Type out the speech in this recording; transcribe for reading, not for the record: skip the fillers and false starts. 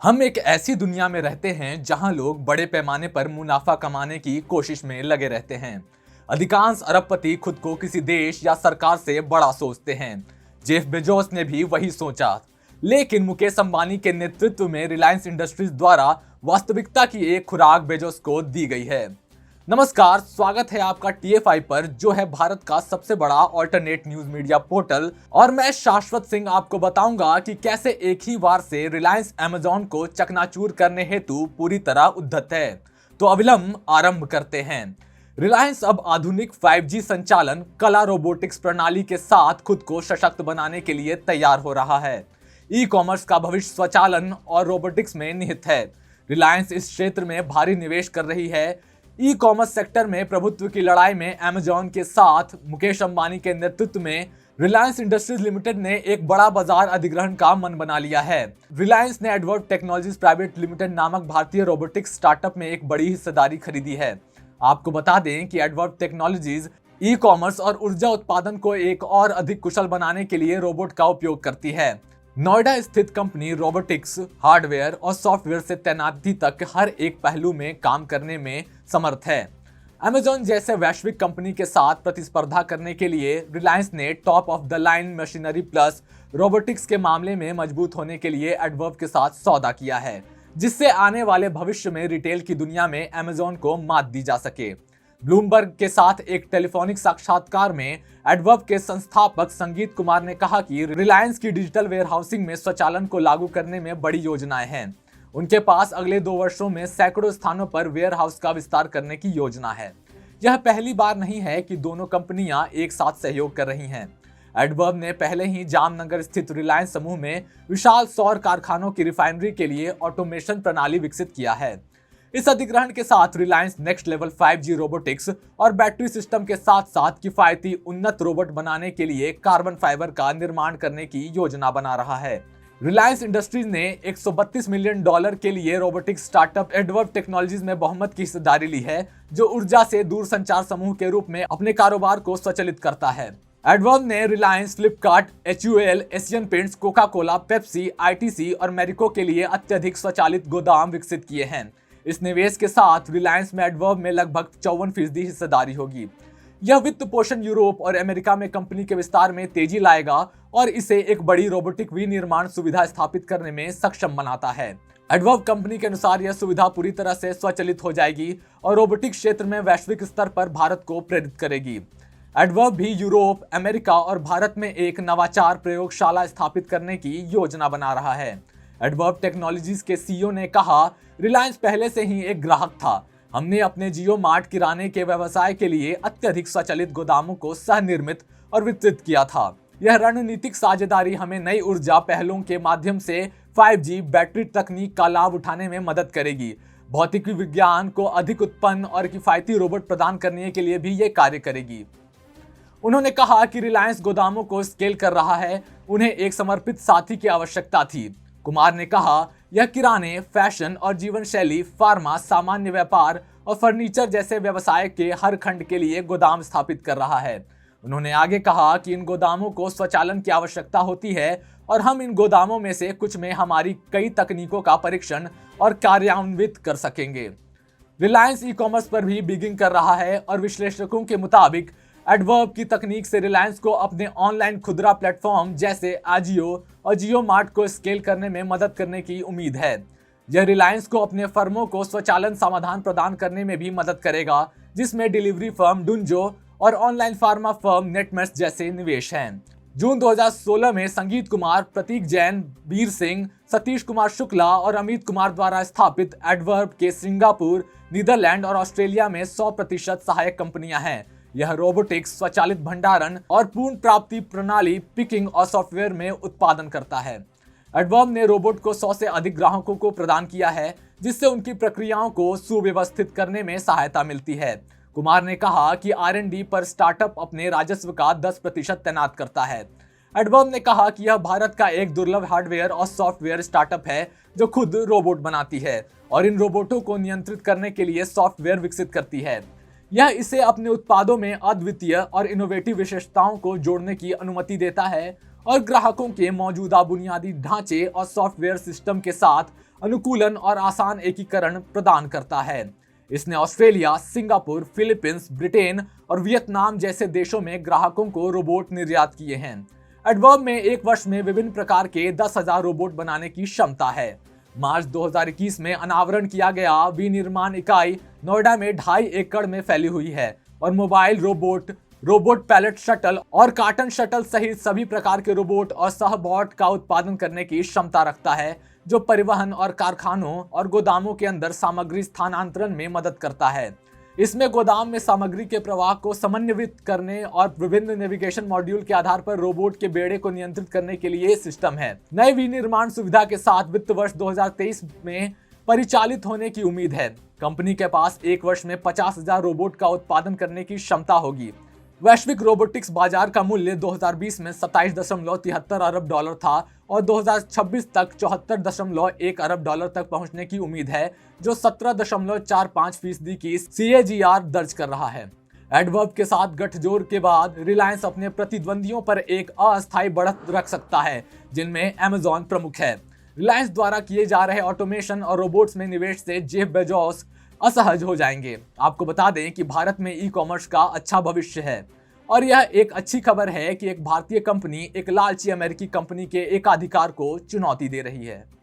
हम एक ऐसी दुनिया में रहते हैं जहां लोग बड़े पैमाने पर मुनाफा कमाने की कोशिश में लगे रहते हैं। अधिकांश अरबपति खुद को किसी देश या सरकार से बड़ा सोचते हैं। जेफ बेजोस ने भी वही सोचा, लेकिन मुकेश अंबानी के नेतृत्व में रिलायंस इंडस्ट्रीज द्वारा वास्तविकता की एक खुराक बेजोस को दी गई है। नमस्कार, स्वागत है आपका TFI पर, जो है भारत का सबसे बड़ा ऑल्टरनेट न्यूज मीडिया पोर्टल। और मैं शाश्वत सिंह आपको बताऊंगा कि कैसे एक ही बार से रिलायंस अमेजॉन को चकनाचूर करने हेतु पूरी तरह उद्धत है। तो अविलंब आरंभ करते हैं। रिलायंस अब आधुनिक 5G संचालन कला रोबोटिक्स प्रणाली के साथ खुद को सशक्त बनाने के लिए तैयार हो रहा है। ई कॉमर्स का भविष्य स्वचालन और रोबोटिक्स में निहित है। रिलायंस इस क्षेत्र में भारी निवेश कर रही है। ई कॉमर्स सेक्टर में प्रभुत्व की लड़ाई में अमेजॉन के साथ मुकेश अंबानी के नेतृत्व में रिलायंस इंडस्ट्रीज लिमिटेड ने एक बड़ा बाजार अधिग्रहण का मन बना लिया है। रिलायंस ने एडवर्ब टेक्नोलॉजीज प्राइवेट लिमिटेड नामक भारतीय रोबोटिक्स स्टार्टअप में एक बड़ी हिस्सेदारी खरीदी है। आपको बता दें कि एडवर्ब टेक्नोलॉजीज ई कॉमर्स और ऊर्जा उत्पादन को एक और अधिक कुशल बनाने के लिए रोबोट का उपयोग करती है। नोएडा स्थित कंपनी रोबोटिक्स हार्डवेयर और सॉफ्टवेयर से तैनाती तक हर एक पहलू में काम करने में समर्थ है। अमेजॉन जैसे वैश्विक कंपनी के साथ प्रतिस्पर्धा करने के लिए रिलायंस ने top of the line machinery plus robotics के मामले में मजबूत होने के लिए एडवर्ब के साथ सौदा किया है, जिससे आने वाले भविष्य में रिटेल की दुनिया में अमेजॉन को मात दी जा सके। ब्लूमबर्ग के साथ एक टेलीफोनिक साक्षात्कार में एडवर्ब के संस्थापक संगीत कुमार ने कहा कि रिलायंस की डिजिटल वेयरहाउसिंग में स्वचालन को लागू करने में बड़ी योजनाएं हैं। उनके पास अगले 2 वर्षों में सैकड़ों स्थानों पर वेयरहाउस का विस्तार करने की योजना है। यह पहली बार नहीं है कि दोनों कंपनियां एक साथ सहयोग कर रही हैं। एडवर्ब ने पहले ही जामनगर स्थित रिलायंस समूह में विशाल सौर कारखानों की रिफाइनरी के लिए ऑटोमेशन प्रणाली विकसित किया है। इस अधिग्रहण के साथ Reliance next level 5G robotics और बैटरी सिस्टम के साथ साथ किफायती उन्नत रोबोट बनाने के लिए कार्बन फाइबर का निर्माण करने की योजना बना रहा है। रिलायंस इंडस्ट्रीज ने $132 मिलियन के लिए रोबोटिक्स स्टार्टअप एडवर्ब टेक्नोलॉजीज में बहुमत की हिस्सेदारी ली है, जो ऊर्जा से दूरसंचार समूह के रूप में अपने कारोबार को स्वचालित करता है। एडवर्ब ने Reliance, Flipkart, HUL, Asian paints, Coca Cola, Pepsi, ITC और मैरिको के लिए अत्यधिक स्वचालित गोदाम विकसित किए हैं। इस निवेश के साथ रिलायंस में एडवर्ब में लगभग 54% हिस्सेदारी होगी। यह वित्त पोषण यूरोप और अमेरिका में कंपनी के विस्तार में तेजी लाएगा और इसे एक बड़ी रोबोटिक विनिर्माण सुविधा स्थापित करने में सक्षम बनाता है। एडवर्ब कंपनी के अनुसार यह सुविधा पूरी तरह से स्वचालित हो जाएगी और रोबोटिक क्षेत्र में वैश्विक स्तर पर भारत को प्रेरित करेगी। एडवर्ब भी यूरोप, अमेरिका और भारत में एक नवाचार प्रयोगशाला स्थापित करने की योजना बना रहा है। एडवर्ब टेक्नोलॉजीज के CEO ने कहा, रिलायंस पहले से ही एक ग्राहक था। हमने अपने जियो मार्ट किराने के व्यवसाय के लिए अत्यधिक स्वचालित गोदामों को सह निर्मित और वितरित किया था। यह रणनीतिक साझेदारी हमें नई ऊर्जा पहलों के माध्यम से 5G बैटरी तकनीक का लाभ उठाने में मदद करेगी। भौतिक विज्ञान को अधिक उत्पन्न और किफायती रोबोट प्रदान करने के लिए भी ये कार्य करेगी। उन्होंने कहा कि रिलायंस गोदामों को स्केल कर रहा है, उन्हें एक समर्पित साथी की आवश्यकता थी। कुमार ने कहा, यह किराने, फैशन और जीवन शैली, फार्मा, सामान्य व्यापार और फर्नीचर जैसे व्यवसाय के हर खंड के लिए गोदाम स्थापित कर रहा है। उन्होंने आगे कहा कि इन गोदामों को स्वचालन की आवश्यकता होती है और हम इन गोदामों में से कुछ में हमारी कई तकनीकों का परीक्षण और कार्यान्वित कर सकेंगे। रिलायंस ई कॉमर्स पर भी बिगिंग कर रहा है और विश्लेषकों के मुताबिक एडवर्ब की तकनीक से रिलायंस को अपने ऑनलाइन खुदरा प्लेटफॉर्म जैसे आजियो और जियो मार्ट को स्केल करने में मदद करने की उम्मीद है। यह रिलायंस को अपने फर्मों को स्वचालन समाधान प्रदान करने में भी मदद करेगा, जिसमें डिलीवरी फर्म डुंजो और ऑनलाइन फार्मा फर्म नेटमेट्स जैसे निवेश हैं। जून 2016 में संगीत कुमार, प्रतीक जैन, वीर सिंह, सतीश कुमार शुक्ला और अमित कुमार द्वारा स्थापित एडवर्ब के सिंगापुर, नीदरलैंड और ऑस्ट्रेलिया में 100% सहायक कंपनियां हैं। यह रोबोटिक्स, स्वचालित भंडारण और पूर्ण प्राप्ति प्रणाली, पिकिंग और सॉफ्टवेयर में उत्पादन करता है। एडवर्ब ने रोबोट को 100 से अधिक ग्राहकों को प्रदान किया है, जिससे उनकी प्रक्रियाओं को सुव्यवस्थित करने में सहायता मिलती है। कुमार ने कहा कि R&D पर स्टार्टअप अपने राजस्व का 10% तैनात करता है। एडवर्ब ने कहा कि यह भारत का एक दुर्लभ हार्डवेयर और सॉफ्टवेयर स्टार्टअप है जो खुद रोबोट बनाती है और इन रोबोटों को नियंत्रित करने के लिए सॉफ्टवेयर विकसित करती है। यह इसे अपने उत्पादों में अद्वितीय और इनोवेटिव विशेषताओं को जोड़ने की अनुमति देता है और ग्राहकों के मौजूदा बुनियादी ढांचे और सॉफ्टवेयर सिस्टम के साथ अनुकूलन और आसान एकीकरण प्रदान करता है। इसने ऑस्ट्रेलिया, सिंगापुर, फिलीपींस, ब्रिटेन और वियतनाम जैसे देशों में ग्राहकों को रोबोट निर्यात किए हैं। एडवर्ब में एक वर्ष में विभिन्न प्रकार के 10,000 रोबोट बनाने की क्षमता है। मार्च 2021 में अनावरण किया गया विनिर्माण इकाई नोएडा में 2.5 एकड़ में फैली हुई है और mobile robot, robot pallet shuttle और कार्टन शटल सहित सभी प्रकार के रोबोट और सहबॉट का उत्पादन करने की क्षमता रखता है, जो परिवहन और कारखानों और गोदामों के अंदर सामग्री स्थानांतरण में मदद करता है। इसमें गोदाम में सामग्री के प्रवाह को समन्वित करने और विभिन्न नेविगेशन मॉड्यूल के आधार पर रोबोट के बेड़े को नियंत्रित करने के लिए सिस्टम है। नए विनिर्माण सुविधा के साथ वित्त वर्ष 2023 में परिचालित होने की उम्मीद है। कंपनी के पास एक वर्ष में 50,000 रोबोट का उत्पादन करने की क्षमता होगी। वैश्विक रोबोटिक्स बाजार का मूल्य 2020 में 27.73 अरब डॉलर था और 2026 तक 74.1 अरब डॉलर तक पहुंचने की उम्मीद है, जो 17.45% की CAGR दर्ज कर रहा है। एडवर्ब के साथ गठजोड़ के बाद रिलायंस अपने प्रतिद्वंदियों पर एक अस्थायी बढ़त रख सकता है, जिनमें अमेजॉन प्रमुख है। रिलायंस द्वारा किए जा रहे ऑटोमेशन और रोबोट्स में निवेश से जेफ बेजोस असहज हो जाएंगे। आपको बता दें कि भारत में ई-कॉमर्स का अच्छा भविष्य है और यह एक अच्छी खबर है कि एक भारतीय कंपनी एक लालची अमेरिकी कंपनी के एकाधिकार को चुनौती दे रही है।